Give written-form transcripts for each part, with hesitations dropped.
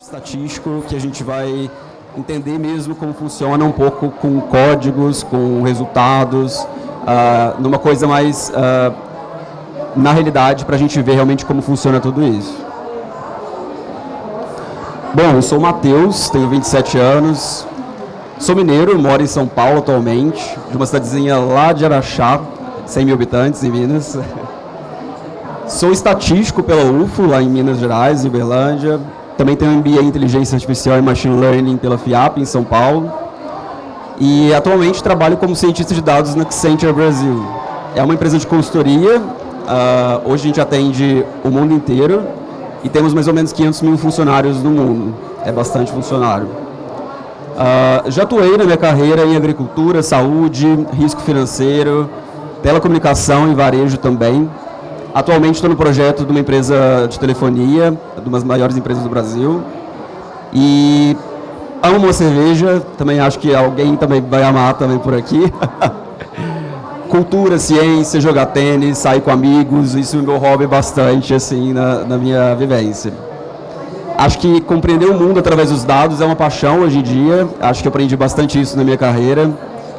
estatístico que a gente vai entender mesmo como funciona um pouco com códigos, com resultados, numa coisa mais na realidade para a gente ver realmente como funciona tudo isso. Bom, eu sou o Matheus, tenho 27 anos, sou mineiro, moro em São Paulo atualmente, de uma cidadezinha lá de Araxá, 100 mil habitantes em Minas. Sou estatístico pela UFO, lá em Minas Gerais, em Uberlândia. Também tenho MBA em Inteligência Artificial e Machine Learning pela FIAP, em São Paulo. E atualmente trabalho como cientista de dados na Accenture Brasil. É uma empresa de consultoria. Hoje a gente atende o mundo inteiro e temos mais ou menos 500 mil funcionários no mundo. É bastante funcionário. Já atuei na minha carreira em agricultura, saúde, risco financeiro, telecomunicação e varejo também. Atualmente estou no projeto de uma empresa de telefonia, de uma das maiores empresas do Brasil. E amo uma cerveja, também acho que alguém também vai amar também por aqui. Cultura, ciência, jogar tênis, sair com amigos, isso é meu hobby bastante assim, na minha vivência. Acho que compreender o mundo através dos dados é uma paixão hoje em dia, acho que aprendi bastante isso na minha carreira.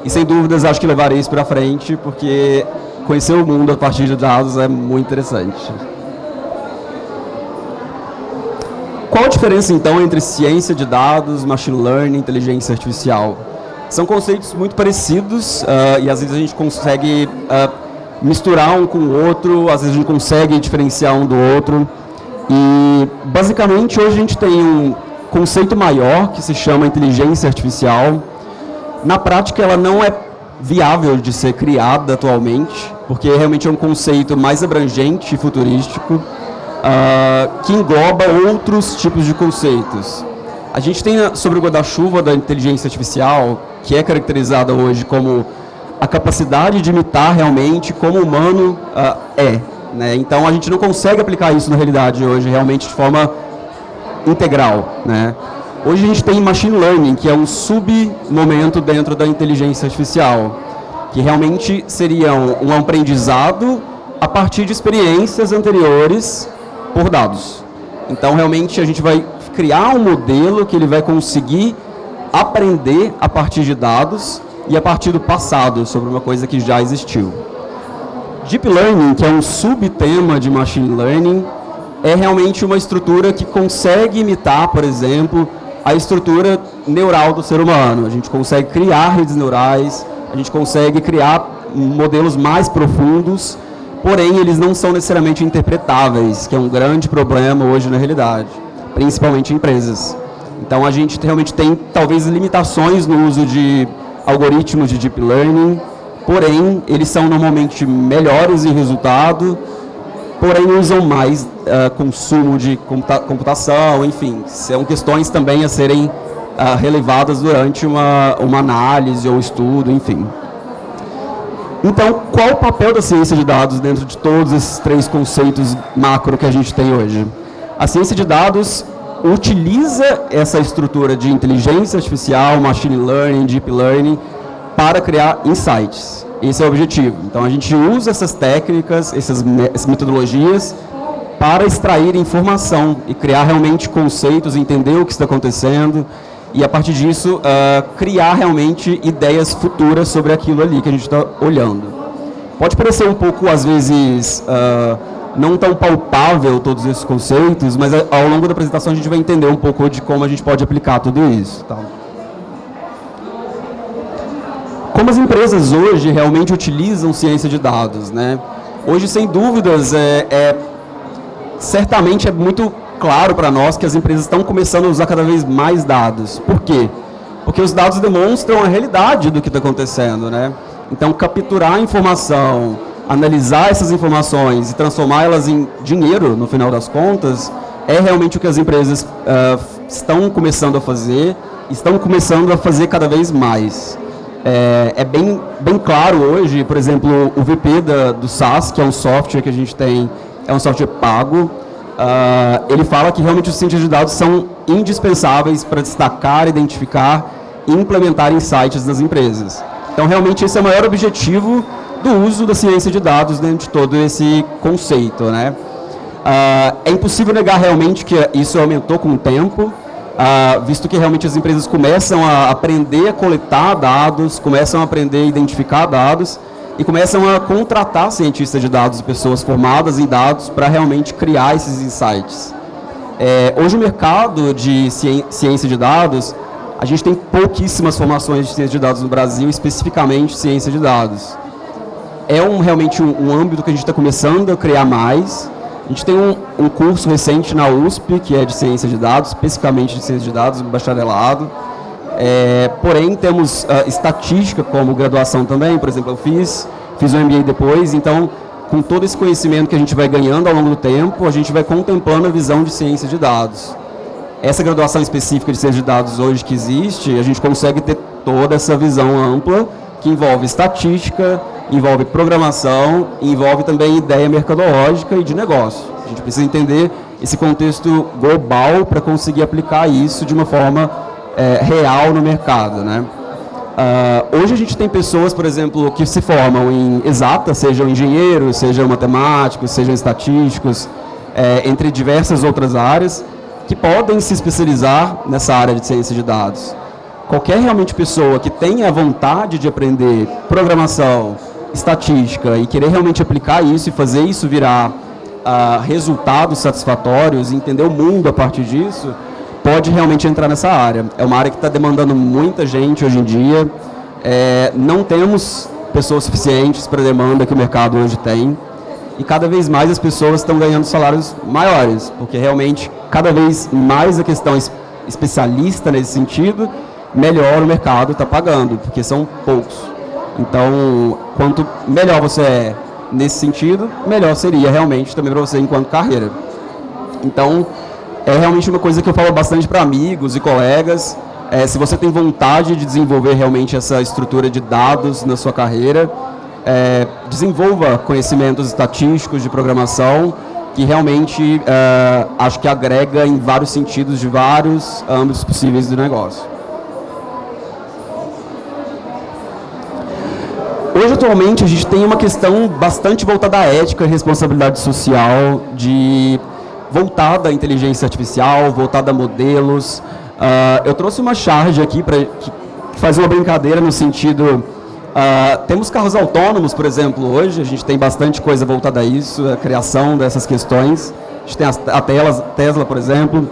E sem dúvidas acho que levarei isso para frente, porque conhecer o mundo a partir de dados é muito interessante. Qual a diferença, então, entre ciência de dados, machine learning e inteligência artificial? São conceitos muito parecidos e às vezes a gente consegue misturar um com o outro, às vezes a gente consegue diferenciar um do outro. E, basicamente, hoje a gente tem um conceito maior que se chama inteligência artificial. Na prática, ela não é viável de ser criada atualmente, porque realmente é um conceito mais abrangente e futurístico, que engloba outros tipos de conceitos. A gente tem sobre o guarda-chuva da inteligência artificial, que é caracterizada hoje como a capacidade de imitar realmente como o humano né? Então a gente não consegue aplicar isso na realidade hoje, realmente de forma integral, né? Hoje a gente tem Machine Learning, que é um submomento dentro da inteligência artificial, que realmente seria um aprendizado a partir de experiências anteriores por dados. Então, realmente, a gente vai criar um modelo que ele vai conseguir aprender a partir de dados e a partir do passado, sobre uma coisa que já existiu. Deep Learning, que é um subtema de Machine Learning, é realmente uma estrutura que consegue imitar, por exemplo, a estrutura neural do ser humano. A gente consegue criar redes neurais, a gente consegue criar modelos mais profundos, porém eles não são necessariamente interpretáveis, que é um grande problema hoje na realidade, principalmente em empresas. Então a gente realmente tem talvez limitações no uso de algoritmos de Deep Learning, porém eles são normalmente melhores em resultado, porém usam mais consumo de computação, enfim, são questões também a serem relevadas durante uma análise ou estudo, enfim. Então, qual o papel da ciência de dados dentro de todos esses três conceitos macro que a gente tem hoje? A ciência de dados utiliza essa estrutura de inteligência artificial, machine learning, deep learning, para criar insights. Esse é o objetivo. Então, a gente usa essas técnicas, essas metodologias, para extrair informação e criar realmente conceitos, entender o que está acontecendo e, a partir disso, criar realmente ideias futuras sobre aquilo ali que a gente está olhando. Pode parecer um pouco, às vezes, não tão palpável todos esses conceitos, mas ao longo da apresentação a gente vai entender um pouco de como a gente pode aplicar tudo isso. Tá? Como as empresas hoje realmente utilizam ciência de dados, né? Hoje, sem dúvidas, certamente é muito claro para nós que as empresas estão começando a usar cada vez mais dados. Por quê? Porque os dados demonstram a realidade do que está acontecendo, né? Então, capturar a informação, analisar essas informações e transformá-las em dinheiro, no final das contas, é realmente o que as empresas estão começando a fazer, estão começando a fazer cada vez mais. É bem claro hoje, por exemplo, o VP do SaaS, que é um software que a gente tem, é um software pago, ele fala que realmente os cientistas de dados são indispensáveis para destacar, identificar e implementar insights nas empresas. Então, realmente, esse é o maior objetivo do uso da ciência de dados dentro de todo esse conceito, né? É impossível negar realmente que isso aumentou com o tempo. visto que realmente as empresas começam a aprender a coletar dados, começam a aprender a identificar dados e começam a contratar cientistas de dados e pessoas formadas em dados para realmente criar esses insights. Hoje o mercado de ciência de dados, a gente tem pouquíssimas formações de ciência de dados no Brasil, especificamente ciência de dados. É realmente um âmbito que a gente está começando a criar mais. A gente tem um curso recente na USP, que é de ciência de dados, especificamente de ciência de dados, bacharelado. Porém, temos estatística como graduação também, por exemplo, eu fiz um MBA depois, então, com todo esse conhecimento que a gente vai ganhando ao longo do tempo, a gente vai contemplando a visão de ciência de dados. Essa graduação específica de ciência de dados hoje que existe, a gente consegue ter toda essa visão ampla, que envolve estatística, envolve programação, envolve também ideia mercadológica e de negócio. A gente precisa entender esse contexto global para conseguir aplicar isso de uma forma real no mercado, né? Hoje a gente tem pessoas, por exemplo, que se formam em exatas, sejam engenheiros, sejam matemáticos, sejam estatísticos, entre diversas outras áreas, que podem se especializar nessa área de ciência de dados. Qualquer realmente pessoa que tenha vontade de aprender programação, estatística e querer realmente aplicar isso e fazer isso virar resultados satisfatórios, entender o mundo a partir disso, pode realmente entrar nessa área. É uma área que está demandando muita gente hoje em dia. Não temos pessoas suficientes para a demanda que o mercado hoje tem. E cada vez mais as pessoas estão ganhando salários maiores, porque realmente cada vez mais a questão especialista nesse sentido, melhor o mercado está pagando, porque são poucos. Então, quanto melhor você é nesse sentido, melhor seria realmente também para você enquanto carreira. Então, é realmente uma coisa que eu falo bastante para amigos e colegas. Se você tem vontade de desenvolver realmente essa estrutura de dados na sua carreira, desenvolva conhecimentos estatísticos de programação, que realmente acho que agrega em vários sentidos de vários âmbitos possíveis do negócio. Hoje, atualmente, a gente tem uma questão bastante voltada à ética e responsabilidade social, voltada à inteligência artificial, voltada a modelos. Eu trouxe uma charge aqui para fazer uma brincadeira no sentido... temos carros autônomos, por exemplo, hoje, a gente tem bastante coisa voltada a isso, a criação dessas questões. A gente tem a Tesla, por exemplo,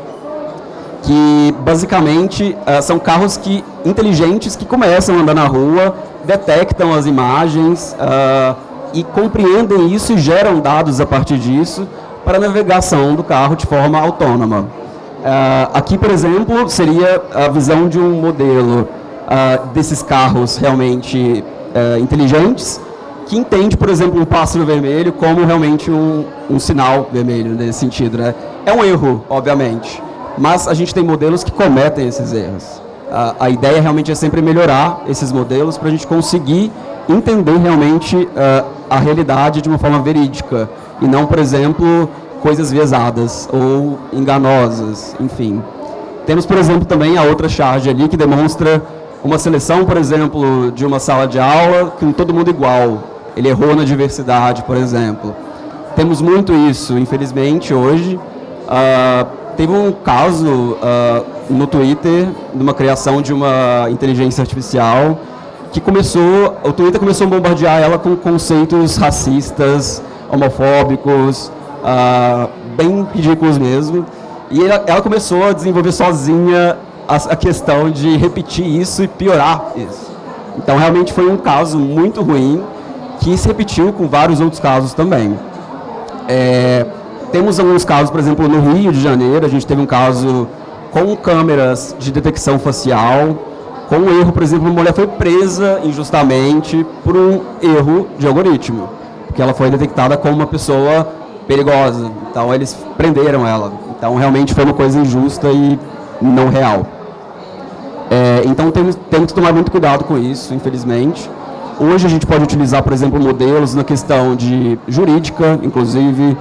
que basicamente são carros inteligentes que começam a andar na rua, detectam as imagens e compreendem isso e geram dados a partir disso para a navegação do carro de forma autônoma. Aqui, por exemplo, seria a visão de um modelo desses carros realmente inteligentes, que entende, por exemplo, um pássaro vermelho como realmente um sinal vermelho, nesse sentido, né? É um erro, obviamente, mas a gente tem modelos que cometem esses erros. A ideia realmente é sempre melhorar esses modelos para a gente conseguir entender realmente a realidade de uma forma verídica e não, por exemplo, coisas viesadas ou enganosas, enfim. Temos, por exemplo, também a outra charge ali que demonstra uma seleção, por exemplo, de uma sala de aula com todo mundo igual. Ele errou na diversidade, por exemplo. Temos muito isso, infelizmente, hoje. Teve um caso no Twitter, de uma criação de uma inteligência artificial, que o Twitter começou a bombardear ela com conceitos racistas, homofóbicos, bem ridículos mesmo. E ela começou a desenvolver sozinha a questão de repetir isso e piorar isso. Então, realmente foi um caso muito ruim, que se repetiu com vários outros casos também. Temos alguns casos, por exemplo, no Rio de Janeiro, a gente teve um caso com câmeras de detecção facial, com um erro, por exemplo, uma mulher foi presa injustamente por um erro de algoritmo, porque ela foi detectada como uma pessoa perigosa, então eles prenderam ela. Então, realmente foi uma coisa injusta e não real. Então, temos que tomar muito cuidado com isso, infelizmente. Hoje a gente pode utilizar, por exemplo, modelos na questão de jurídica, inclusive,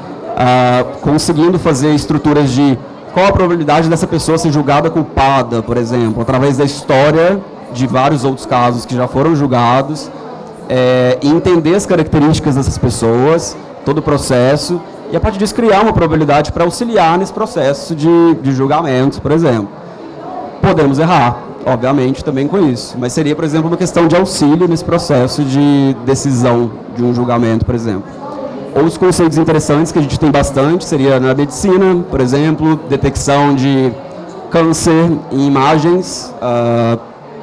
conseguindo fazer estruturas de qual a probabilidade dessa pessoa ser julgada culpada, por exemplo, através da história de vários outros casos que já foram julgados, e entender as características dessas pessoas, todo o processo, e a partir disso criar uma probabilidade para auxiliar nesse processo de julgamento, por exemplo. podemos errar, obviamente, também com isso. Mas seria, por exemplo, uma questão de auxílio nesse processo de decisão de um julgamento, por exemplo. Outros conceitos interessantes que a gente tem bastante seria na medicina, por exemplo, detecção de câncer em imagens,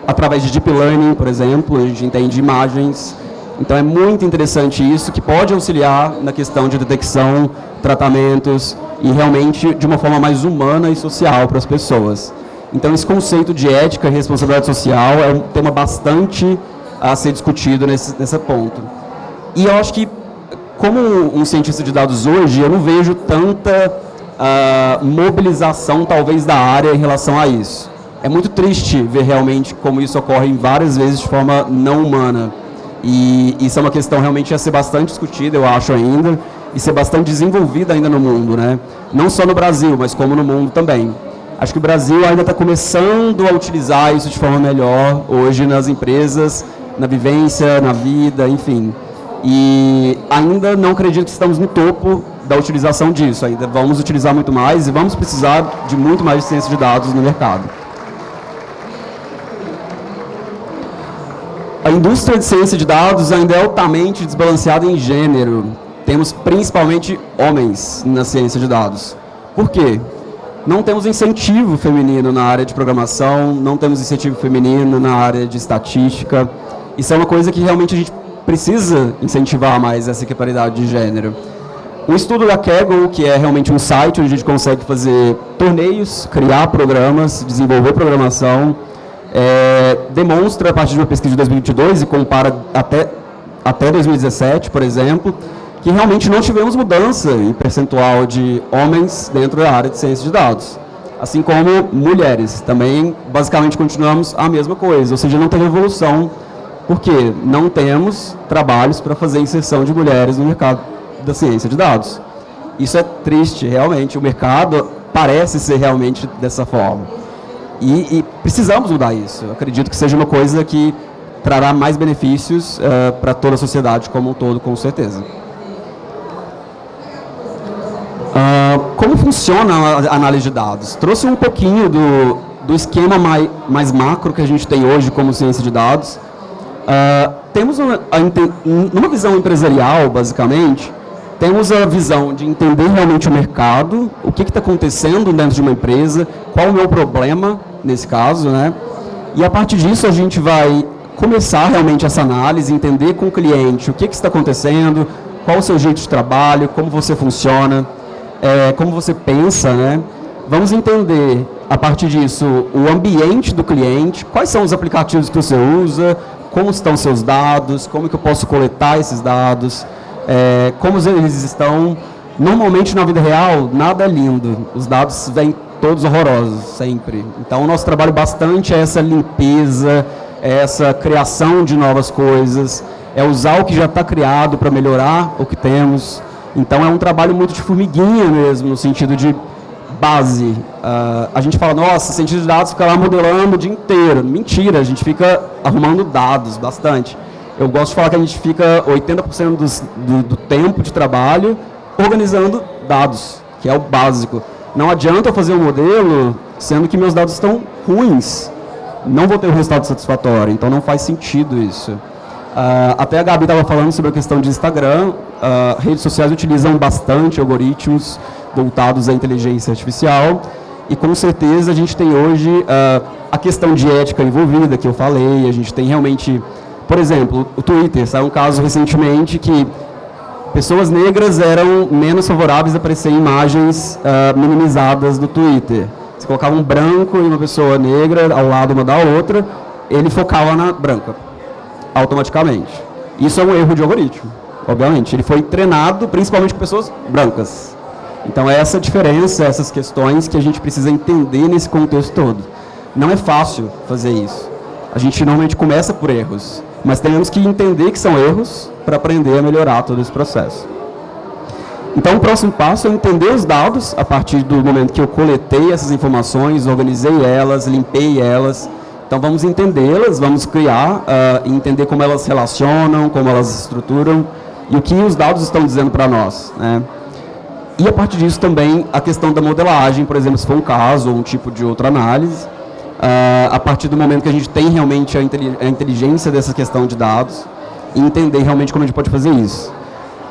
através de deep learning, por exemplo, a gente entende imagens. Então é muito interessante isso, que pode auxiliar na questão de detecção, tratamentos e realmente de uma forma mais humana e social para as pessoas. Então esse conceito de ética e responsabilidade social é um tema bastante a ser discutido nesse ponto. E eu acho que, como um cientista de dados hoje, eu não vejo tanta mobilização, talvez, da área em relação a isso. É muito triste ver realmente como isso ocorre várias vezes de forma não humana. E isso é uma questão realmente a ser bastante discutida, eu acho, ainda, e ser bastante desenvolvida ainda no mundo, né? Não só no Brasil, mas como no mundo também. Acho que o Brasil ainda está começando a utilizar isso de forma melhor hoje nas empresas, na vivência, na vida, enfim. E ainda não acredito que estamos no topo da utilização disso. Ainda vamos utilizar muito mais e vamos precisar de muito mais de ciência de dados no mercado. A indústria de ciência de dados ainda é altamente desbalanceada em gênero. Temos principalmente homens na ciência de dados. Por quê? Não temos incentivo feminino na área de programação, não temos incentivo feminino na área de estatística. Isso é uma coisa que realmente a gente precisa incentivar mais, essa equiparidade de gênero. Um estudo da Kaggle, que é realmente um site onde a gente consegue fazer torneios, criar programas, desenvolver programação, demonstra, a partir de uma pesquisa de 2022 e compara até 2017, por exemplo, que realmente não tivemos mudança em percentual de homens dentro da área de ciência de dados. Assim como mulheres, também basicamente continuamos a mesma coisa, ou seja, não teve evolução, porque não temos trabalhos para fazer inserção de mulheres no mercado da ciência de dados. Isso é triste, realmente, o mercado parece ser realmente dessa forma. E precisamos mudar isso. Eu acredito que seja uma coisa que trará mais benefícios para toda a sociedade como um todo, com certeza. Como funciona a análise de dados? Trouxe um pouquinho do esquema mais macro que a gente tem hoje como ciência de dados. Temos numa visão empresarial, basicamente, temos a visão de entender realmente o mercado, o que está acontecendo dentro de uma empresa, qual o meu problema, nesse caso, né? E a partir disso a gente vai começar realmente essa análise, entender com o cliente o que está acontecendo, qual o seu jeito de trabalho, como você funciona, como você pensa, né? Vamos entender, a partir disso, o ambiente do cliente, quais são os aplicativos que você usa, como estão seus dados, como que eu posso coletar esses dados, como eles estão. Normalmente, na vida real, nada é lindo. Os dados vêm todos horrorosos, sempre. Então, o nosso trabalho bastante é essa limpeza, essa criação de novas coisas, é usar o que já está criado para melhorar o que temos. Então, é um trabalho muito de formiguinha mesmo, no sentido de base. A gente fala, nossa, cientista de dados fica lá modelando o dia inteiro. Mentira, a gente fica arrumando dados bastante. Eu gosto de falar que a gente fica 80% do tempo de trabalho organizando dados, que é o básico. Não adianta eu fazer um modelo sendo que meus dados estão ruins. Não vou ter um resultado satisfatório, então não faz sentido isso. Até a Gabi estava falando sobre a questão de Instagram. Redes sociais utilizam bastante algoritmos voltados à inteligência artificial e com certeza a gente tem hoje a questão de ética envolvida, que eu falei. A gente tem realmente, por exemplo, o Twitter. Saiu um caso recentemente que pessoas negras eram menos favoráveis a aparecer em imagens minimizadas do Twitter. Se colocava um branco e uma pessoa negra ao lado uma da outra, ele focava na branca, automaticamente. Isso é um erro de algoritmo, obviamente. Ele foi treinado principalmente com pessoas brancas. Então é essa diferença, essas questões que a gente precisa entender nesse contexto todo. Não é fácil fazer isso. A gente normalmente começa por erros, mas temos que entender que são erros para aprender a melhorar todo esse processo. Então, o próximo passo é entender os dados a partir do momento que eu coletei essas informações, organizei elas, limpei elas. Então, vamos entendê-las, vamos criar, entender como elas se relacionam, como elas se estruturam e o que os dados estão dizendo para nós, né? E, a partir disso, também, a questão da modelagem, por exemplo, se for um caso ou um tipo de outra análise. a partir do momento que a gente tem realmente a inteligência dessa questão de dados e entender realmente como a gente pode fazer isso.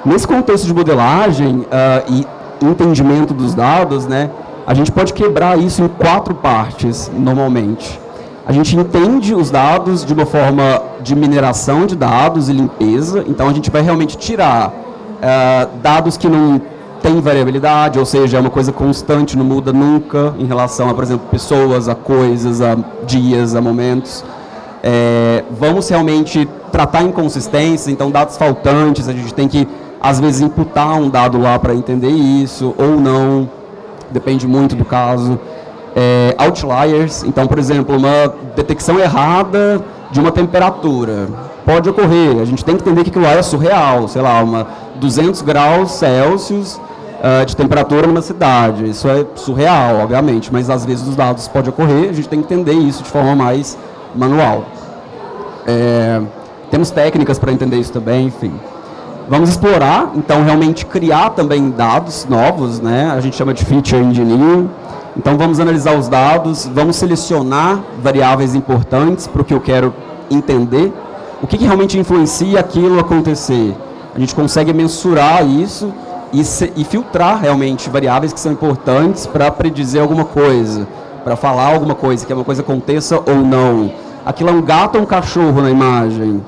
Nesse contexto de modelagem e entendimento dos dados, né, a gente pode quebrar isso em 4 partes, normalmente. A gente entende os dados de uma forma de mineração de dados e limpeza, então a gente vai realmente tirar dados que não têm variabilidade, ou seja, é uma coisa constante, não muda nunca em relação a, por exemplo, pessoas, a coisas, a dias, a momentos. Vamos realmente tratar inconsistências, então dados faltantes, a gente tem que, às vezes, imputar um dado lá para entender isso, ou não, depende muito do caso. Outliers, então, por exemplo, uma detecção errada de uma temperatura pode ocorrer, a gente tem que entender que aquilo lá é surreal, sei lá, 200 graus Celsius de temperatura numa cidade, isso é surreal, obviamente, mas às vezes os dados podem ocorrer, a gente tem que entender isso de forma mais manual. Temos técnicas para entender isso também, enfim. Vamos explorar, então, realmente criar também dados novos, né? A gente chama de feature engineering. Então, vamos analisar os dados, vamos selecionar variáveis importantes para o que eu quero entender. O que realmente influencia aquilo acontecer? A gente consegue mensurar isso e filtrar realmente variáveis que são importantes para predizer alguma coisa, para falar alguma coisa, que uma coisa aconteça ou não. Aquilo é um gato ou um cachorro na imagem?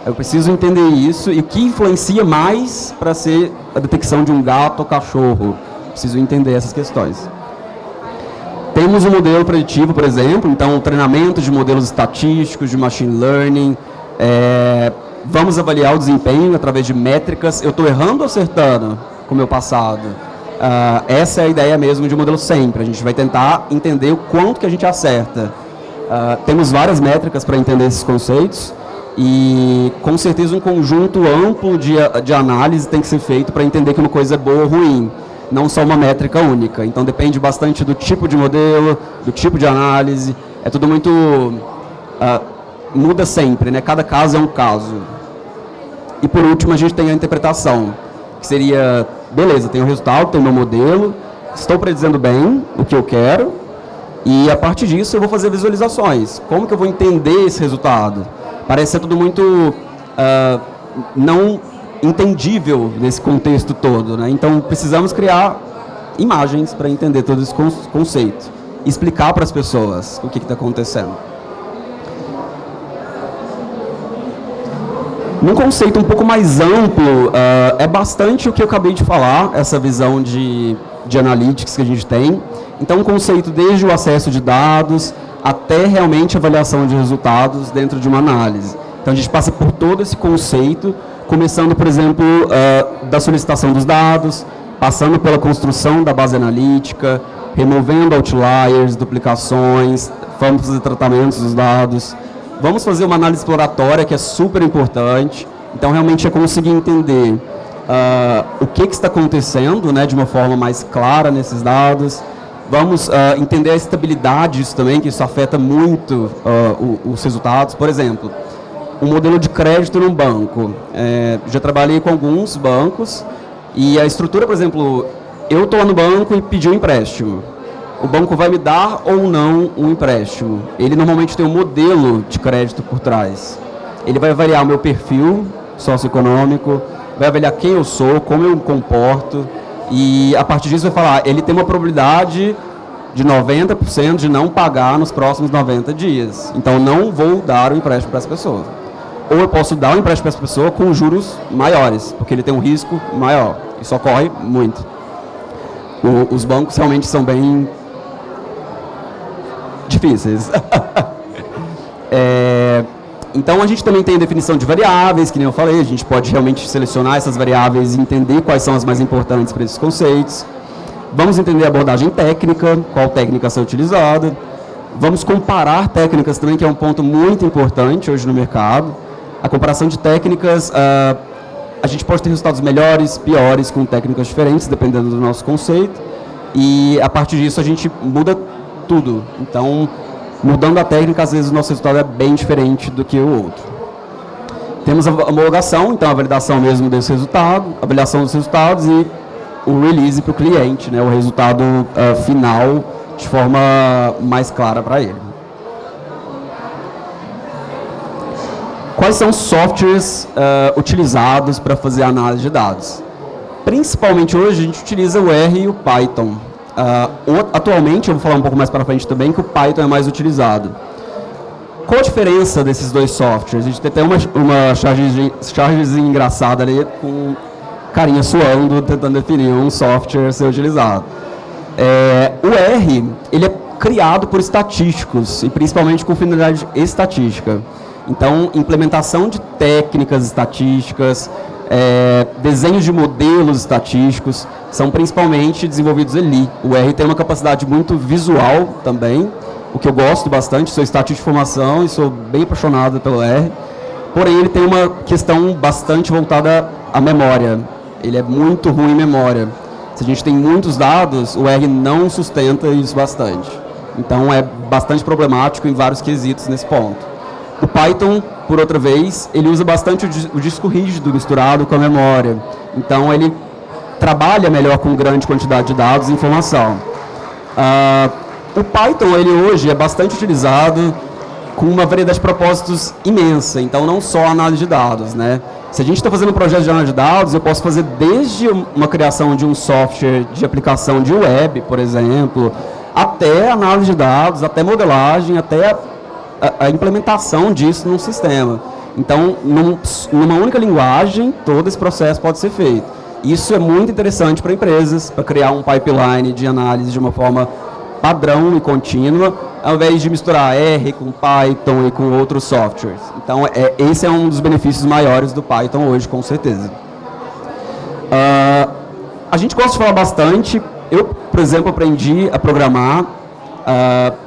Eu preciso entender isso e o que influencia mais para ser a detecção de um gato ou cachorro. Preciso entender essas questões. Temos um modelo preditivo, por exemplo, então treinamento de modelos estatísticos, de machine learning. Vamos avaliar o desempenho através de métricas. Eu estou errando ou acertando com o meu passado? Essa é a ideia mesmo de um modelo sempre. A gente vai tentar entender o quanto que a gente acerta. Temos várias métricas para entender esses conceitos. E, com certeza, um conjunto amplo de análise tem que ser feito para entender que uma coisa é boa ou ruim, não só uma métrica única. Então, depende bastante do tipo de modelo, do tipo de análise. É tudo muito... muda sempre, né? Cada caso é um caso. E, por último, a gente tem a interpretação, que seria, beleza, tenho o resultado, tenho o meu modelo, estou predizendo bem o que eu quero, e, a partir disso, eu vou fazer visualizações. Como que eu vou entender esse resultado? Parece ser tudo muito não entendível nesse contexto todo, né? Então, precisamos criar imagens para entender todo esse conceito. Explicar para as pessoas o que está acontecendo. Num conceito um pouco mais amplo, é bastante o que eu acabei de falar, essa visão de analytics que a gente tem. Então, um conceito desde o acesso de dados até realmente a avaliação de resultados dentro de uma análise. Então, a gente passa por todo esse conceito, começando, por exemplo, da solicitação dos dados, passando pela construção da base analítica, removendo outliers, duplicações, vamos fazer tratamentos dos dados. Vamos fazer uma análise exploratória, que é super importante. Então, realmente é conseguir entender o que está acontecendo, né, de uma forma mais clara nesses dados. Vamos entender a estabilidade disso também, que isso afeta muito os resultados. Por exemplo, um modelo de crédito num banco. Já trabalhei com alguns bancos e a estrutura, por exemplo, eu estou lá no banco e pedi um empréstimo. O banco vai me dar ou não um empréstimo. Ele normalmente tem um modelo de crédito por trás. Ele vai avaliar o meu perfil socioeconômico, vai avaliar quem eu sou, como eu me comporto, e a partir disso vai falar, ele tem uma probabilidade de 90% de não pagar nos próximos 90 dias. Então, não vou dar o empréstimo para essa pessoa. Ou eu posso dar o empréstimo para essa pessoa com juros maiores, porque ele tem um risco maior. Isso ocorre muito. Os bancos realmente são bem difíceis. Então, a gente também tem a definição de variáveis, que nem eu falei, a gente pode realmente selecionar essas variáveis e entender quais são as mais importantes para esses conceitos. Vamos entender a abordagem técnica, qual técnica a ser utilizada. Vamos comparar técnicas também, que é um ponto muito importante hoje no mercado. A comparação de técnicas, a gente pode ter resultados melhores, piores, com técnicas diferentes, dependendo do nosso conceito. E, a partir disso, a gente muda tudo. Então, mudando a técnica, às vezes o nosso resultado é bem diferente do que o outro. Temos a homologação, então a validação mesmo desse resultado, a avaliação dos resultados e o release para o cliente, né, o resultado final de forma mais clara para ele. Quais são os softwares utilizados para fazer análise de dados? Principalmente hoje a gente utiliza o R e o Python. Atualmente, eu vou falar um pouco mais para frente também, que o Python é mais utilizado. Qual a diferença desses dois softwares? A gente tem até uma chargezinha engraçada ali, com carinha suando, tentando definir um software a ser utilizado. O R, ele é criado por estatísticos, e principalmente com finalidade estatística. Então, implementação de técnicas estatísticas, desenhos de modelos estatísticos, são principalmente desenvolvidos ali. O R tem uma capacidade muito visual também, o que eu gosto bastante, sou estatístico de formação e sou bem apaixonado pelo R. Porém, ele tem uma questão bastante voltada à memória. Ele é muito ruim em memória. Se a gente tem muitos dados, o R não sustenta isso bastante. Então, é bastante problemático em vários quesitos nesse ponto. O Python, por outra vez, ele usa bastante o disco rígido misturado com a memória. Então, ele trabalha melhor com grande quantidade de dados e informação. O Python, ele hoje é bastante utilizado com uma variedade de propósitos imensa, então não só análise de dados, né? Se a gente está fazendo um projeto de análise de dados, eu posso fazer desde uma criação de um software de aplicação de web, por exemplo, até análise de dados, até modelagem, até a implementação disso num sistema. Então, numa única linguagem, todo esse processo pode ser feito. Isso é muito interessante para empresas, para criar um pipeline de análise de uma forma padrão e contínua, ao invés de misturar R com Python e com outros softwares. Então, esse é um dos benefícios maiores do Python hoje, com certeza. A gente gosta de falar bastante. Eu, por exemplo, aprendi a programar,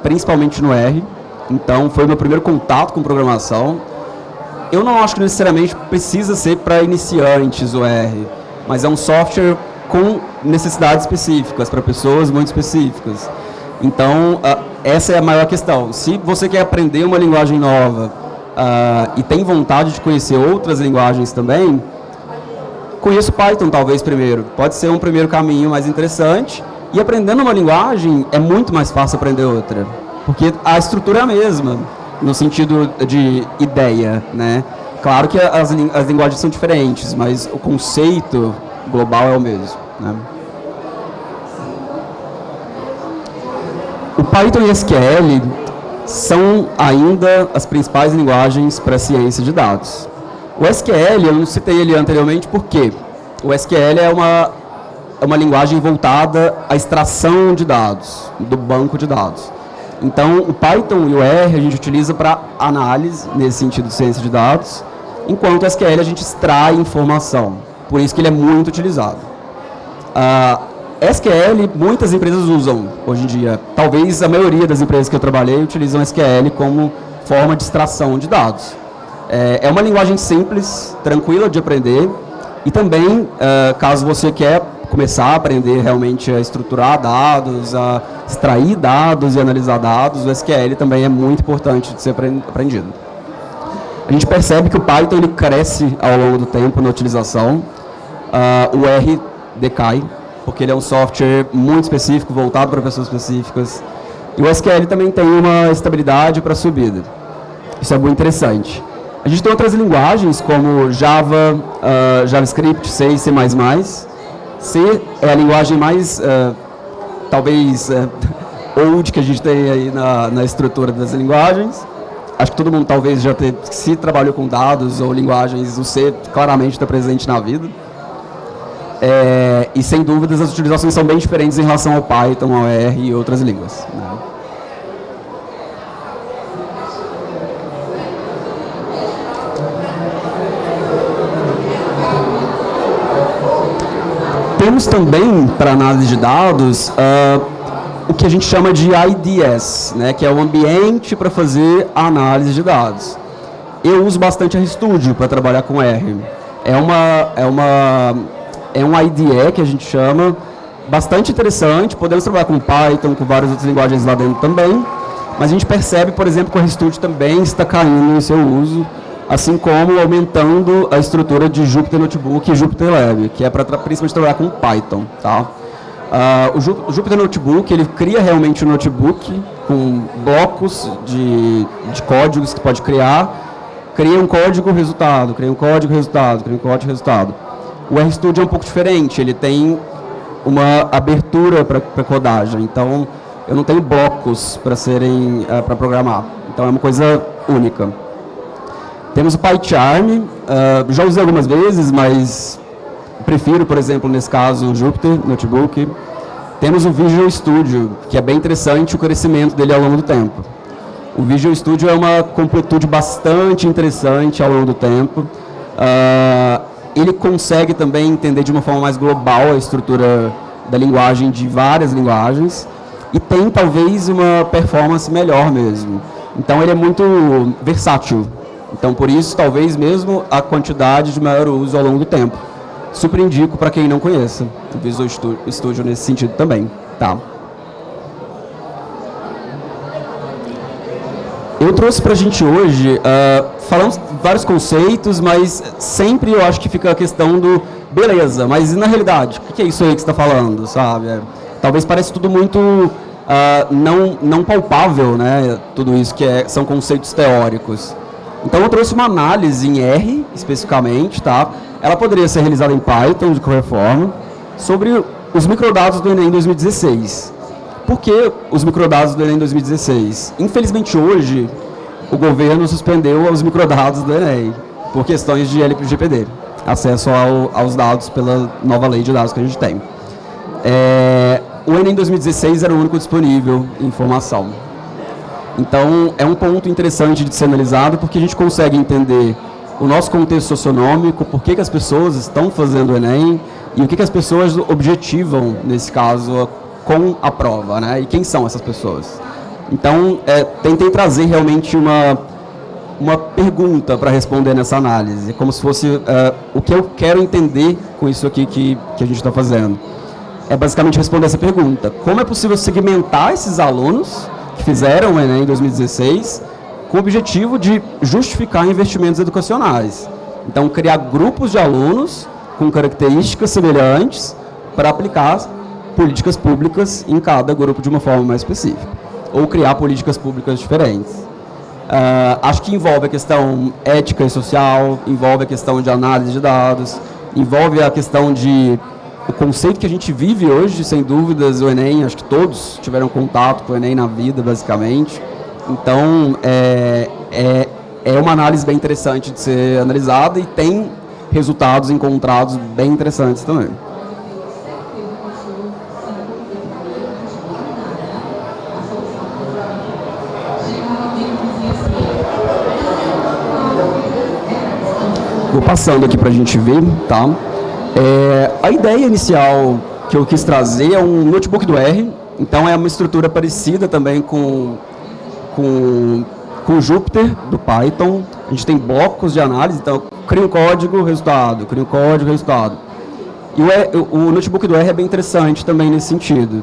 principalmente no R. Então, foi o meu primeiro contato com programação. Eu não acho que necessariamente precisa ser para iniciantes o R, mas é um software com necessidades específicas, para pessoas muito específicas. Então, essa é a maior questão. Se você quer aprender uma linguagem nova e tem vontade de conhecer outras linguagens também, conheça o Python talvez primeiro. Pode ser um primeiro caminho mais interessante. E aprendendo uma linguagem, é muito mais fácil aprender outra. Porque a estrutura é a mesma, no sentido de ideia, né? Claro que as linguagens são diferentes, mas o conceito global é o mesmo, né? O Python e SQL são ainda as principais linguagens para a ciência de dados. O SQL, eu não citei ele anteriormente, por quê? O SQL é uma linguagem voltada à extração de dados, do banco de dados. Então, o Python e o R a gente utiliza para análise, nesse sentido de ciência de dados, enquanto o SQL a gente extrai informação. Por isso que ele é muito utilizado. SQL, muitas empresas usam hoje em dia. Talvez a maioria das empresas que eu trabalhei utilizam SQL como forma de extração de dados. É uma linguagem simples, tranquila de aprender. E também, caso você quer começar a aprender realmente a estruturar dados, a extrair dados e analisar dados, o SQL também é muito importante de ser aprendido. A gente percebe que o Python ele cresce ao longo do tempo na utilização. O R decai, porque ele é um software muito específico, voltado para pessoas específicas. E o SQL também tem uma estabilidade para subida. Isso é muito interessante. A gente tem outras linguagens, como Java, JavaScript, C e C++. C é a linguagem mais, talvez, old que a gente tem aí na estrutura das linguagens. Acho que todo mundo talvez já se trabalhou com dados ou linguagens, o C claramente está presente na vida. E sem dúvidas as utilizações são bem diferentes em relação ao Python, ao R e outras línguas, né? Temos também, para análise de dados, o que a gente chama de IDS, né, que é o ambiente para fazer a análise de dados. Eu uso bastante a RStudio para trabalhar com R. É um IDE que a gente chama, bastante interessante. Podemos trabalhar com Python, com várias outras linguagens lá dentro também, mas a gente percebe, por exemplo, que o RStudio também está caindo em seu uso, assim como aumentando a estrutura de Jupyter Notebook e Jupyter Lab, que é para principalmente trabalhar com Python, tá? O Jupyter Notebook, ele cria realmente um notebook com blocos de códigos que pode criar, cria um código, resultado, cria um código, resultado, cria um código, resultado. O RStudio é um pouco diferente, ele tem uma abertura para codagem, então eu não tenho blocos para programar, então é uma coisa única. Temos o PyCharm, já usei algumas vezes, mas prefiro, por exemplo, nesse caso, o Jupyter Notebook. Temos o Visual Studio, que é bem interessante o crescimento dele ao longo do tempo. O Visual Studio é uma completude bastante interessante ao longo do tempo. Ele consegue também entender de uma forma mais global a estrutura da linguagem, de várias linguagens, e tem talvez uma performance melhor mesmo. Então ele é muito versátil. Então por isso talvez mesmo a quantidade de maior uso ao longo do tempo. Super indico para quem não conheça o Visual Studio nesse sentido também. Tá. Eu trouxe para a gente hoje, falamos vários conceitos, mas sempre eu acho que fica a questão do, beleza, mas e na realidade, o que é isso aí que você está falando, sabe? Talvez pareça tudo muito não palpável, né? Tudo isso que são conceitos teóricos. Então eu trouxe uma análise em R, especificamente, tá? Ela poderia ser realizada em Python, de qualquer forma, sobre os microdados do Enem 2016. Por que os microdados do Enem 2016? Infelizmente hoje, o governo suspendeu os microdados do Enem, por questões de LGPD, acesso aos dados pela nova lei de dados que a gente tem. O Enem 2016 era o único disponível em informação. Então, é um ponto interessante de ser analisado, porque a gente consegue entender o nosso contexto socioeconômico, por que as pessoas estão fazendo o Enem e o que as pessoas objetivam, nesse caso, com a prova, né? E quem são essas pessoas. Então, tentei trazer realmente uma pergunta para responder nessa análise, como se fosse o que eu quero entender com isso aqui que a gente está fazendo. É basicamente responder essa pergunta. Como é possível segmentar esses alunos que fizeram o Enem em 2016 com o objetivo de justificar investimentos educacionais? Então, criar grupos de alunos com características semelhantes para aplicar políticas públicas em cada grupo de uma forma mais específica, ou criar políticas públicas diferentes. Acho que envolve a questão ética e social, envolve a questão de análise de dados, envolve a questão de o conceito que a gente vive hoje, sem dúvidas, o Enem, acho que todos tiveram contato com o Enem na vida, basicamente. Então, é uma análise bem interessante de ser analisada e tem resultados encontrados bem interessantes também. Vou passando aqui para a gente ver, tá? A ideia inicial que eu quis trazer é um notebook do R, então é uma estrutura parecida também com o Jupyter, do Python. A gente tem blocos de análise, então cria um código, resultado, cria um código, resultado. E o notebook do R é bem interessante também nesse sentido.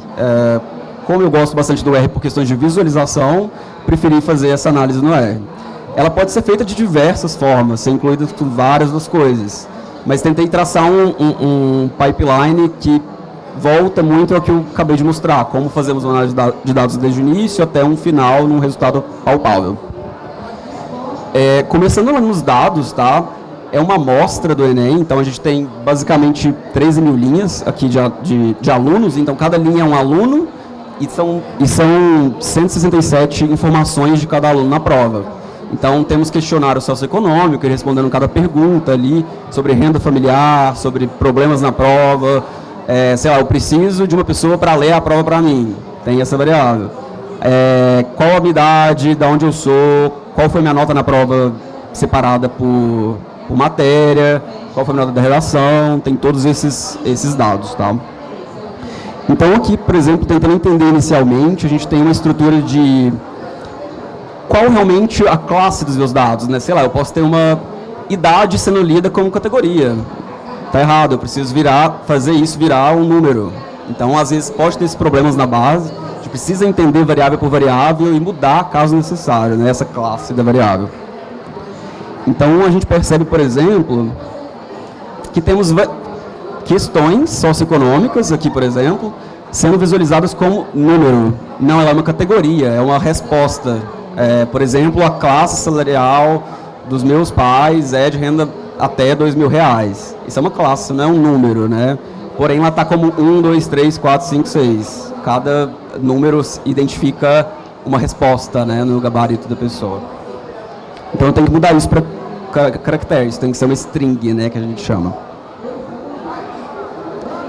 Como eu gosto bastante do R por questões de visualização, preferi fazer essa análise no R. Ela pode ser feita de diversas formas, ser incluída com várias das coisas. Mas tentei traçar um pipeline que volta muito ao que eu acabei de mostrar, como fazemos uma análise de dados desde o início até um final, num resultado palpável. Começando lá nos dados, tá? É uma amostra do Enem, então a gente tem basicamente 13 mil linhas aqui de alunos, então cada linha é um aluno e são 167 informações de cada aluno na prova. Então, temos questionário socioeconômico, respondendo cada pergunta ali sobre renda familiar, sobre problemas na prova. Sei lá, eu preciso de uma pessoa para ler a prova para mim. Tem essa variável. Qual a minha idade, de onde eu sou, qual foi minha nota na prova separada por matéria, qual foi a nota da redação, tem todos esses dados, tá? Então, aqui, por exemplo, tentando entender inicialmente, a gente tem uma estrutura de qual realmente a classe dos meus dados, né? Sei lá, eu posso ter uma idade sendo lida como categoria. Tá errado, eu preciso fazer isso virar um número. Então, às vezes, pode ter esses problemas na base, a gente precisa entender variável por variável e mudar caso necessário, né? Essa classe da variável. Então, a gente percebe, por exemplo, que temos questões socioeconômicas, aqui, por exemplo, sendo visualizadas como número. Não, ela é uma categoria, é uma resposta. Por exemplo, a classe salarial dos meus pais é de renda até R$2.000. Isso é uma classe, não é um número, né? Porém, ela está como 1, 2, 3, 4, 5, 6. Cada número identifica uma resposta, né, no gabarito da pessoa. Então, eu tenho que mudar isso para caracteres. Tem que ser uma string, né, que a gente chama.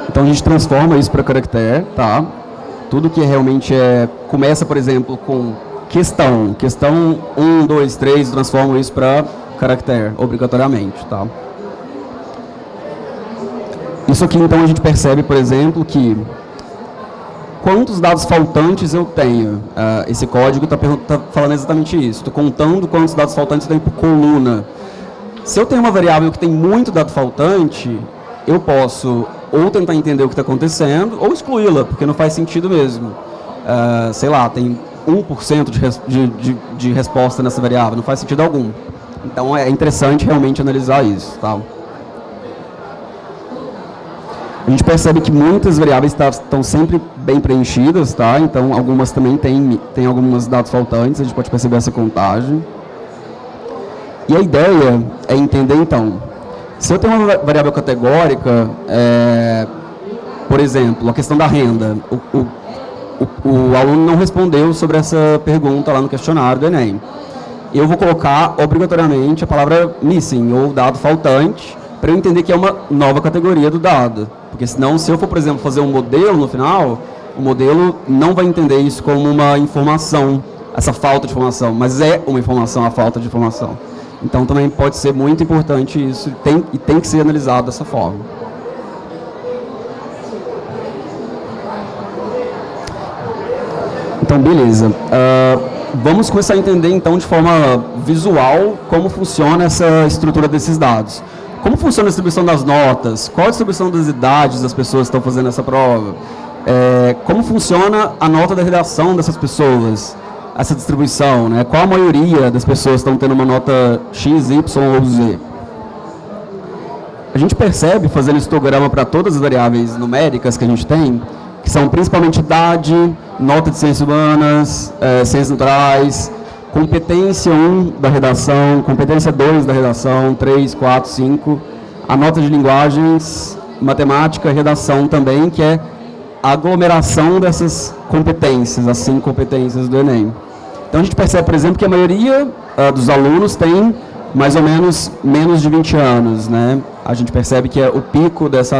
Então, a gente transforma isso para caractere, tá? Tudo que realmente começa, por exemplo, com questão. Questão 1, 2, 3, transforma isso para caractere, obrigatoriamente, tá? Isso aqui, então, a gente percebe, por exemplo, que quantos dados faltantes eu tenho. Esse código está falando exatamente isso. Estou contando quantos dados faltantes eu tenho por coluna. Se eu tenho uma variável que tem muito dado faltante, eu posso ou tentar entender o que está acontecendo, ou excluí-la, porque não faz sentido mesmo. Sei lá, tem 1% de resposta nessa variável, não faz sentido algum. Então, é interessante realmente analisar isso, tá? A gente percebe que muitas variáveis estão sempre bem preenchidas, tá? Então, algumas também têm alguns dados faltantes, a gente pode perceber essa contagem. E a ideia é entender, então, se eu tenho uma variável categórica, por exemplo, a questão da renda, o aluno não respondeu sobre essa pergunta lá no questionário do Enem. Eu vou colocar obrigatoriamente a palavra missing, ou dado faltante, para eu entender que é uma nova categoria do dado. Porque senão, se eu for, por exemplo, fazer um modelo no final, o modelo não vai entender isso como uma informação, essa falta de informação, mas é uma informação, a falta de informação. Então, também pode ser muito importante isso e tem que ser analisado dessa forma. Então, beleza. Vamos começar a entender, então, de forma visual, como funciona essa estrutura desses dados. Como funciona a distribuição das notas? Qual a distribuição das idades das pessoas que estão fazendo essa prova? Como funciona a nota da redação dessas pessoas? Essa distribuição, né? Qual a maioria das pessoas estão tendo uma nota X, Y ou Z? A gente percebe, fazendo histograma para todas as variáveis numéricas que a gente tem, que são principalmente idade, nota de ciências humanas, ciências naturais, competência 1 da redação, competência 2 da redação, 3, 4, 5, a nota de linguagens, matemática, redação também, que é a aglomeração dessas competências, as 5 competências do Enem. Então, a gente percebe, por exemplo, que a maioria dos alunos tem mais ou menos de 20 anos, né? A gente percebe que o pico desse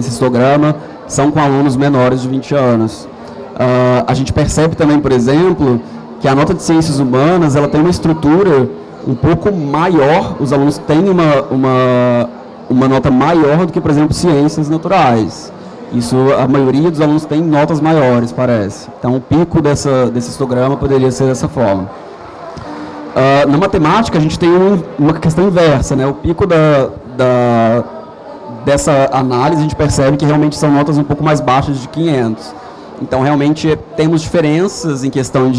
histograma são com alunos menores de 20 anos. A gente percebe também, por exemplo, que a nota de ciências humanas ela tem uma estrutura um pouco maior, os alunos têm uma nota maior do que, por exemplo, ciências naturais. Isso, a maioria dos alunos tem notas maiores, parece. Então, o pico desse histograma poderia ser dessa forma. Na matemática, a gente tem uma questão inversa, né? O pico dessa análise, a gente percebe que realmente são notas um pouco mais baixas de 500. Então, realmente, temos diferenças em questão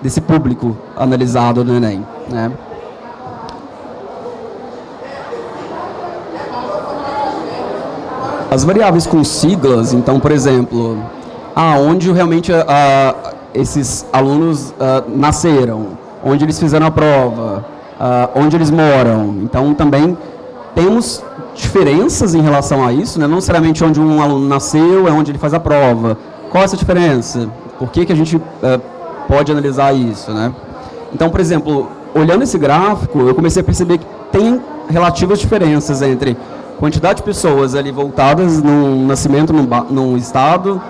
desse público analisado no Enem, né? As variáveis com siglas, então, por exemplo, onde realmente esses alunos nasceram, onde eles fizeram a prova, onde eles moram. Então, também temos diferenças em relação a isso, né? Não necessariamente onde um aluno nasceu é onde ele faz a prova. Qual é essa diferença? Por que a gente pode analisar isso, né? Então, por exemplo, olhando esse gráfico, eu comecei a perceber que tem relativas diferenças entre quantidade de pessoas ali voltadas num nascimento num estado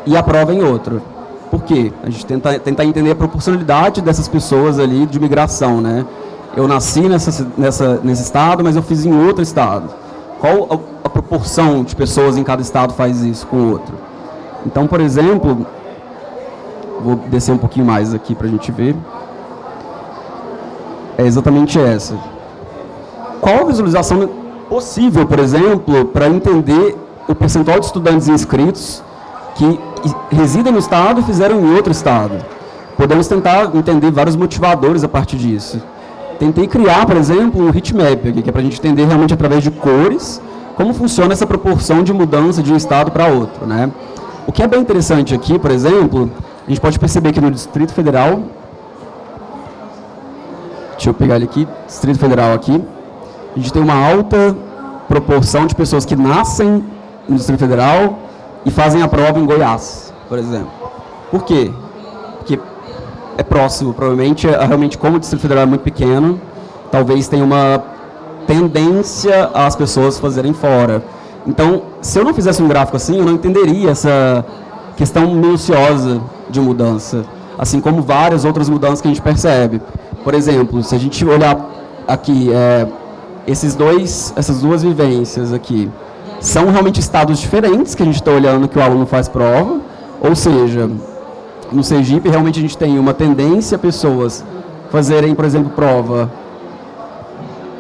e a prova em outro. Por quê? A gente tentar entender a proporcionalidade dessas pessoas ali de migração, né? Eu nasci nesse estado, mas eu fiz em outro estado. Qual a proporção de pessoas em cada estado faz isso com o outro? Então, por exemplo, vou descer um pouquinho mais aqui para a gente ver. É exatamente essa. Qual a visualização possível, por exemplo, para entender o percentual de estudantes inscritos que residem no estado e fizeram em outro estado? Podemos tentar entender vários motivadores a partir disso. Tentei criar, por exemplo, um heatmap, que é para a gente entender realmente através de cores como funciona essa proporção de mudança de um estado para outro, né? O que é bem interessante aqui, por exemplo, a gente pode perceber que no Distrito Federal deixa eu pegar ele aqui, Distrito Federal aqui, a gente tem uma alta proporção de pessoas que nascem no Distrito Federal e fazem a prova em Goiás, por exemplo. Por quê? Porque é próximo, provavelmente, realmente como o Distrito Federal é muito pequeno, talvez tenha uma tendência às pessoas fazerem fora. Então, se eu não fizesse um gráfico assim, eu não entenderia essa questão minuciosa de mudança, assim como várias outras mudanças que a gente percebe. Por exemplo, se a gente olhar aqui, essas duas vivências aqui, são realmente estados diferentes que a gente está olhando que o aluno faz prova, ou seja, no Sergipe realmente a gente tem uma tendência a pessoas fazerem, por exemplo, prova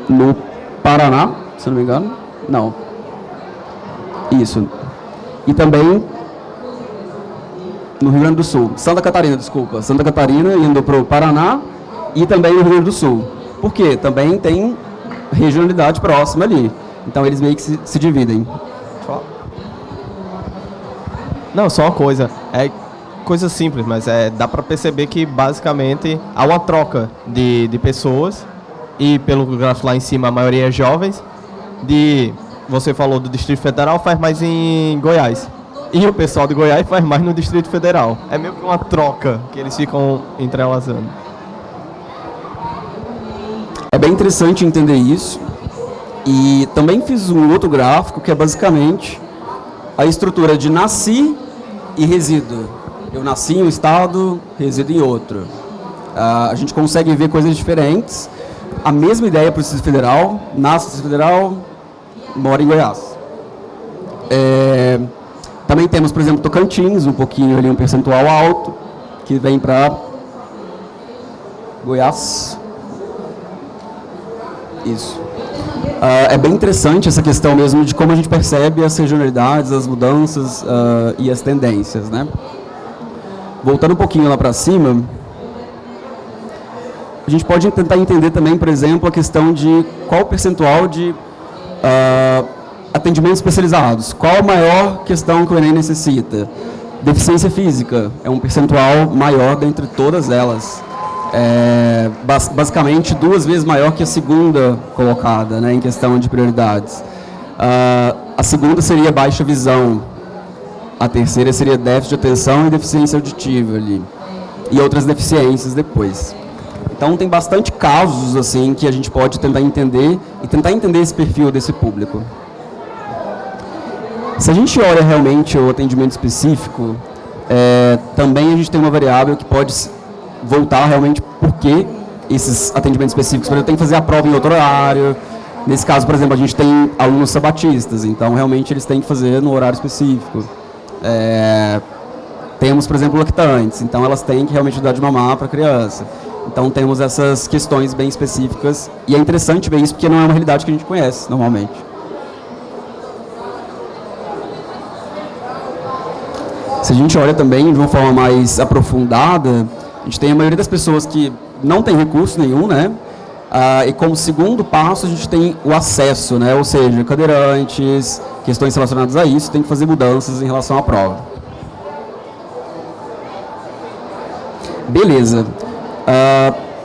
no Paraná, se não me engano, não, isso, e também no Rio Grande do Sul, Santa Catarina indo para o Paraná e também no Rio Grande do Sul. Por quê? Também tem regionalidade próxima ali. Então eles meio que se dividem. Não, só uma coisa. É coisa simples, mas dá para perceber que basicamente há uma troca de pessoas, e pelo gráfico lá em cima a maioria é jovens. Você falou do Distrito Federal, faz mais em Goiás. E o pessoal de Goiás faz mais no Distrito Federal. É meio que uma troca que eles ficam entrelaçando. É bem interessante entender isso. E também fiz um outro gráfico que é basicamente a estrutura de nasci e resido. Eu nasci em um estado, resido em outro. A gente consegue ver coisas diferentes. A mesma ideia para o Distrito Federal, nasce no Distrito Federal, mora em Goiás. Também temos, por exemplo, Tocantins, um pouquinho ali, um percentual alto, que vem para Goiás. Isso. É bem interessante essa questão mesmo de como a gente percebe as regionalidades, as mudanças e as tendências, né? Voltando um pouquinho lá para cima, a gente pode tentar entender também, por exemplo, a questão de qual o percentual de atendimentos especializados. Qual a maior questão que o Enem necessita? Deficiência física é um percentual maior dentre todas elas. Basicamente 2 vezes maior que a segunda colocada, né, em questão de prioridades. A segunda seria baixa visão, a terceira seria déficit de atenção e deficiência auditiva ali, e outras deficiências depois. Então tem bastante casos assim que a gente pode tentar entender esse perfil desse público. Se a gente olha realmente o atendimento específico, também a gente tem uma variável que pode voltar realmente porque esses atendimentos específicos, por exemplo, tem que fazer a prova em outro horário. Nesse caso, por exemplo, a gente tem alunos sabatistas, então realmente eles têm que fazer no horário específico. Temos, por exemplo, lactantes, então elas têm que realmente dar de mamar para a criança. Então temos essas questões bem específicas e é interessante ver isso porque não é uma realidade que a gente conhece normalmente. Se a gente olha também de uma forma mais aprofundada, a gente tem a maioria das pessoas que não tem recurso nenhum, né? E como segundo passo a gente tem o acesso, né? Ou seja, cadeirantes, questões relacionadas a isso, tem que fazer mudanças em relação à prova. Beleza.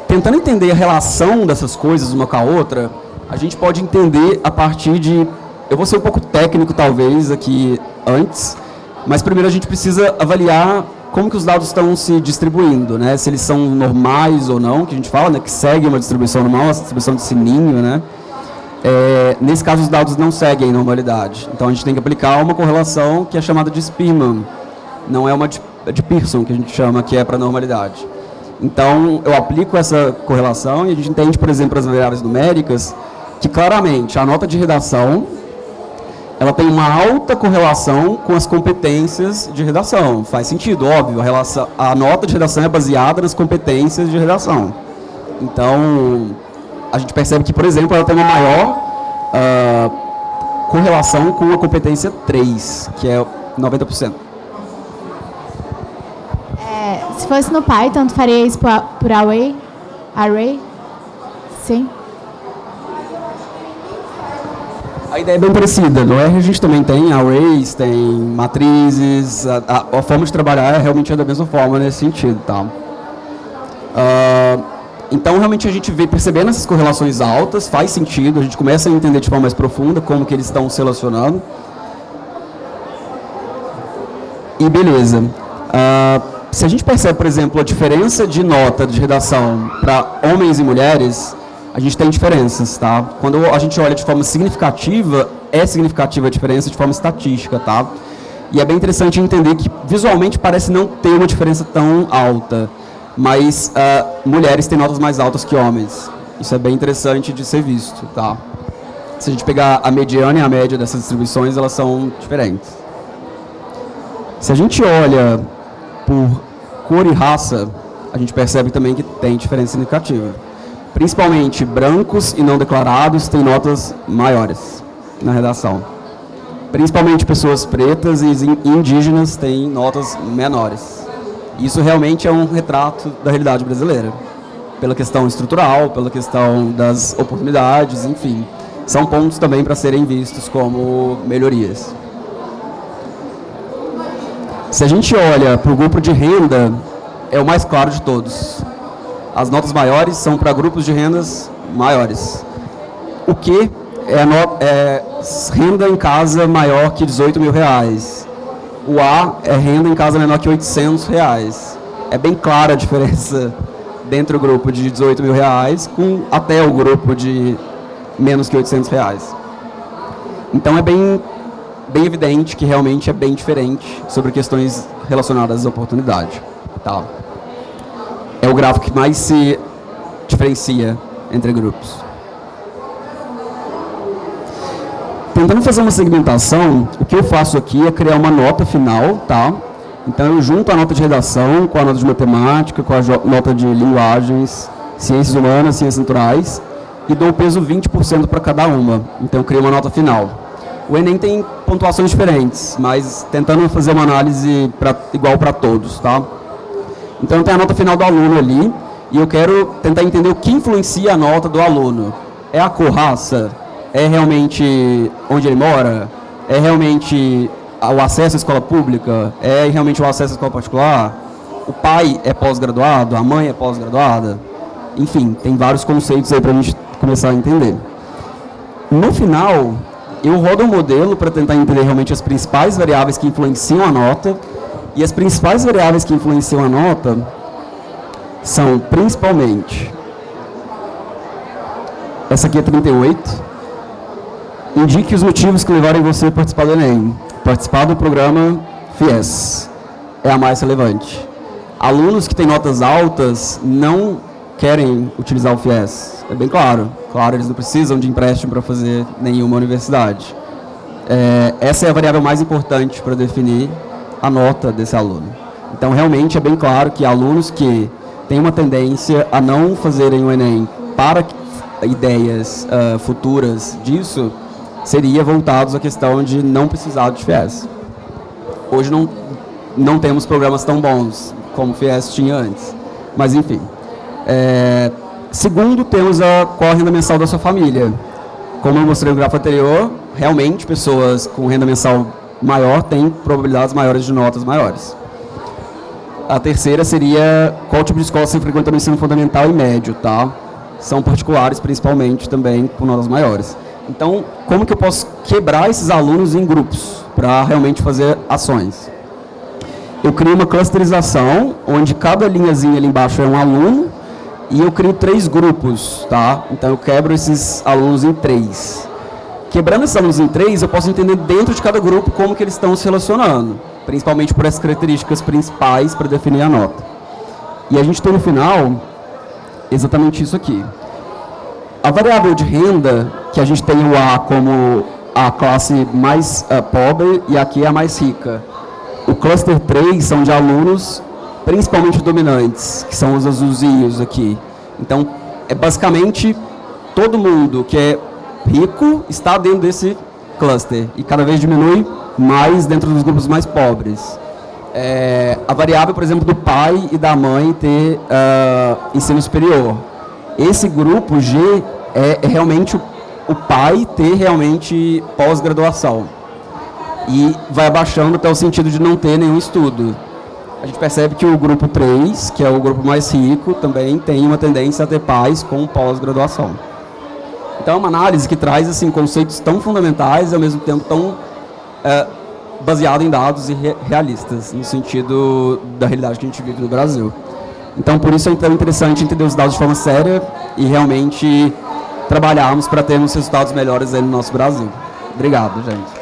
Tentando entender a relação dessas coisas uma com a outra, a gente pode entender a partir de... Eu vou ser um pouco técnico talvez aqui antes, mas primeiro a gente precisa avaliar como que os dados estão se distribuindo, né? Se eles são normais ou não, que a gente fala, né? Que segue uma distribuição normal, a distribuição de sininho, né? Nesse caso, os dados não seguem normalidade. Então, a gente tem que aplicar uma correlação que é chamada de Spearman. Não é uma de Pearson, que a gente chama, que é para normalidade. Então, eu aplico essa correlação e a gente entende, por exemplo, as variáveis numéricas, que claramente a nota de redação ela tem uma alta correlação com as competências de redação. Faz sentido, óbvio, a nota de redação é baseada nas competências de redação. Então, a gente percebe que, por exemplo, ela tem uma maior correlação com a competência 3, que é 90%. Se fosse no Python, tu faria isso por array? Sim. A ideia é bem parecida. No R a gente também tem arrays, tem matrizes, a forma de trabalhar realmente é da mesma forma nesse sentido. Tá? Então, realmente, a gente vê percebendo essas correlações altas, faz sentido, a gente começa a entender de forma mais profunda como que eles estão se relacionando. E beleza. Se a gente percebe, por exemplo, a diferença de nota de redação para homens e mulheres, a gente tem diferenças, tá? Quando a gente olha de forma significativa, é significativa a diferença de forma estatística, tá? E é bem interessante entender que visualmente parece não ter uma diferença tão alta, mas mulheres têm notas mais altas que homens. Isso é bem interessante de ser visto, tá? Se a gente pegar a mediana e a média dessas distribuições, elas são diferentes. Se a gente olha por cor e raça, a gente percebe também que tem diferença significativa. Principalmente brancos e não declarados têm notas maiores na redação. Principalmente pessoas pretas e indígenas têm notas menores. Isso realmente é um retrato da realidade brasileira, pela questão estrutural, pela questão das oportunidades, enfim. São pontos também para serem vistos como melhorias. Se a gente olha para o grupo de renda, é o mais claro de todos. As notas maiores são para grupos de rendas maiores. O que é renda em casa maior que R$18 mil. O A é renda em casa menor que R$800. É bem clara a diferença dentro do grupo de R$18 mil com até o grupo de menos que R$800. Então é bem evidente que realmente é bem diferente sobre questões relacionadas à oportunidade. Tá? É o gráfico que mais se diferencia entre grupos. Tentando fazer uma segmentação, o que eu faço aqui é criar uma nota final, tá? Então eu junto a nota de redação com a nota de matemática, com a nota de linguagens, ciências humanas, ciências naturais, e dou o peso 20% para cada uma. Então eu crio uma nota final. O Enem tem pontuações diferentes, mas tentando fazer uma análise igual para todos, tá? Então tem a nota final do aluno ali, e eu quero tentar entender o que influencia a nota do aluno. É a cor, raça? É realmente onde ele mora? É realmente o acesso à escola pública? É realmente o acesso à escola particular? O pai é pós-graduado? A mãe é pós-graduada? Enfim, tem vários conceitos aí para a gente começar a entender. No final, eu rodo um modelo para tentar entender realmente as principais variáveis que influenciam a nota. E as principais variáveis que influenciam a nota são, principalmente, essa aqui é 38. Indique os motivos que levaram você a participar do Enem. Participar do programa FIES é a mais relevante. Alunos que têm notas altas não querem utilizar o FIES. É bem claro. Claro, eles não precisam de empréstimo para fazer nenhuma universidade. Essa é a variável mais importante para definir a nota desse aluno. Então, realmente é bem claro que alunos que têm uma tendência a não fazerem o Enem para ideias futuras disso, seria voltados à questão de não precisar de FIES. Hoje não temos programas tão bons como o FIES tinha antes. Mas, enfim. Segundo, temos qual a renda mensal da sua família. Como eu mostrei no gráfico anterior, realmente pessoas com renda mensal maior têm probabilidades maiores de notas maiores. A terceira seria qual tipo de escola você frequenta no ensino fundamental e médio, tá? São particulares, principalmente, também com notas maiores. Então, como que eu posso quebrar esses alunos em grupos para realmente fazer ações? Eu crio uma clusterização, onde cada linhazinha ali embaixo é um aluno, e eu crio 3 grupos, tá? Então, eu quebro esses alunos em 3. Quebrando esses alunos em 3, eu posso entender dentro de cada grupo como que eles estão se relacionando, principalmente por essas características principais para definir a nota. E a gente tem no final exatamente isso aqui. A variável de renda, que a gente tem o A como a classe mais pobre e aqui é a mais rica. O cluster 3 são de alunos principalmente dominantes, que são os azulzinhos aqui. Então, é basicamente todo mundo que é rico está dentro desse cluster e cada vez diminui mais dentro dos grupos mais pobres. A variável, por exemplo, do pai e da mãe ter ensino superior. Esse grupo G é realmente o pai ter realmente pós-graduação. E vai abaixando até o sentido de não ter nenhum estudo. a gente percebe que o grupo 3, que é o grupo mais rico, também tem uma tendência a ter pais com pós-graduação. Então é uma análise que traz assim, conceitos tão fundamentais e ao mesmo tempo tão baseado em dados e realistas, no sentido da realidade que a gente vive no Brasil. Então por isso é tão interessante entender os dados de forma séria e realmente trabalharmos para termos resultados melhores aí no nosso Brasil. Obrigado, gente.